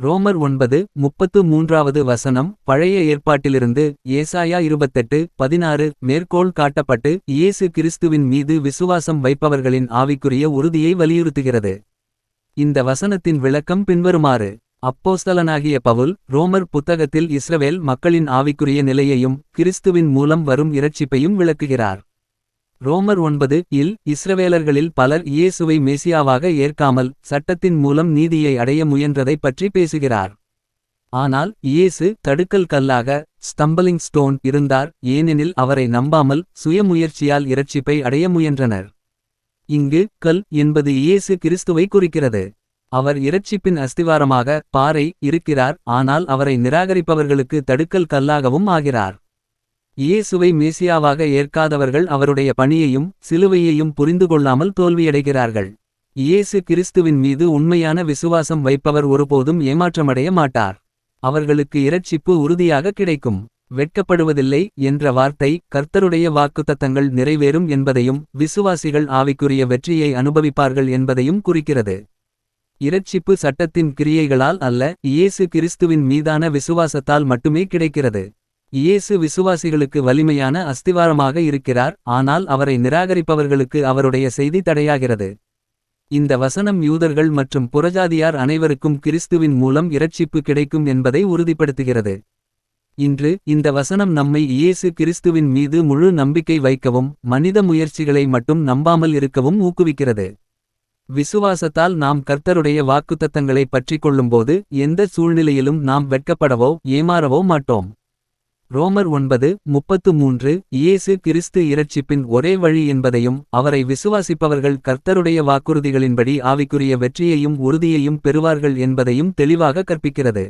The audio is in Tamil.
ரோமர் 9:33 வசனம். பழைய ஏற்பாட்டிலிருந்து ஏசாயா 28:16 மேற்கோள் காட்டப்பட்டு இயேசு கிறிஸ்துவின் மீது விசுவாசம் வைப்பவர்களின் ஆவிக்குரிய உறுதியை வலியுறுத்துகிறது. இந்த வசனத்தின் விளக்கம் பின்வருமாறு. அப்போஸ்தலனாகிய பவுல் ரோமர் புத்தகத்தில் இஸ்ரவேல் மக்களின் ஆவிக்குரிய நிலையையும் கிறிஸ்துவின் மூலம் வரும் இரட்சிப்பையும் விளக்குகிறார். ரோமர் 9 இஸ்ரவேலர்களில் பலர் இயேசுவை மேசியாவாக ஏற்காமல் சட்டத்தின் மூலம் நீதியை அடைய முயன்றதைப் பற்றி பேசுகிறார். ஆனால் இயேசு தடுக்கல் கல்லாக ஸ்டம்பலிங் ஸ்டோன் இருந்தார், ஏனெனில் அவரை நம்பாமல் சுயமுயற்சியால் இரட்சிப்பை அடைய முயன்றனர். இங்கு கல் என்பது இயேசு கிறிஸ்துவை குறிக்கிறது. அவர் இரட்சிப்பின் அஸ்திவாரமாக பாறை இருக்கிறார், ஆனால் அவரை நிராகரிப்பவர்களுக்கு தடுக்கல் கல்லாகவும் ஆகிறார். இயேசுவை மேசியாவாக ஏற்காதவர்கள் அவருடைய பணியையும் சிலுவையையும் புரிந்துகொள்ளாமல் தோல்வியடைகிறார்கள். இயேசு கிறிஸ்துவின் மீது உண்மையான விசுவாசம் வைப்பவர் ஒருபோதும் ஏமாற்றமடைய மாட்டார். அவர்களுக்கு இரட்சிப்பு உறுதியாக கிடைக்கும். வெட்கப்படுவதில்லை என்ற வார்த்தை கர்த்தருடைய வாக்குத்தத்தங்கள் நிறைவேறும் என்பதையும் விசுவாசிகள் ஆவிக்குரிய வெற்றியை அனுபவிப்பார்கள் என்பதையும் குறிக்கிறது. இரட்சிப்பு சட்டத்தின் கிரியைகளால் அல்ல, இயேசு கிறிஸ்துவின் மீதான விசுவாசத்தால் மட்டுமே கிடைக்கிறது. இயேசு விசுவாசிகளுக்கு வலிமையான அஸ்திவாரமாக இருக்கிறார், ஆனால் அவரை நிராகரிப்பவர்களுக்கு அவருடைய செய்தி தடையாகிறது. இந்த வசனம் யூதர்கள் மற்றும் புறஜாதியார் அனைவருக்கும் கிறிஸ்துவின் மூலம் இரட்சிப்பு கிடைக்கும் என்பதை உறுதிப்படுத்துகிறது. இன்று இந்த வசனம் நம்மை இயேசு கிறிஸ்துவின் மீது முழு நம்பிக்கை வைக்கவும் மனித முயற்சிகளை மட்டும் நம்பாமல் இருக்கவும் ஊக்குவிக்கிறது. விசுவாசத்தால் நாம் கர்த்தருடைய வாக்குத்தத்தங்களை பற்றிக்கொள்ளும்போது எந்த சூழ்நிலையிலும் நாம் வெட்கப்படவோ ஏமாறவோ மாட்டோம். ரோமர் 9:33 இயேசு கிறிஸ்து இரட்சிப்பின் ஒரே வழி என்பதையும் அவரை விசுவாசிப்பவர்கள் கர்த்தருடைய வாக்குறுதிகளின்படி ஆவிக்குரிய வெற்றியையும் உறுதியையும் பெறுவார்கள் என்பதையும் தெளிவாக கற்பிக்கிறது.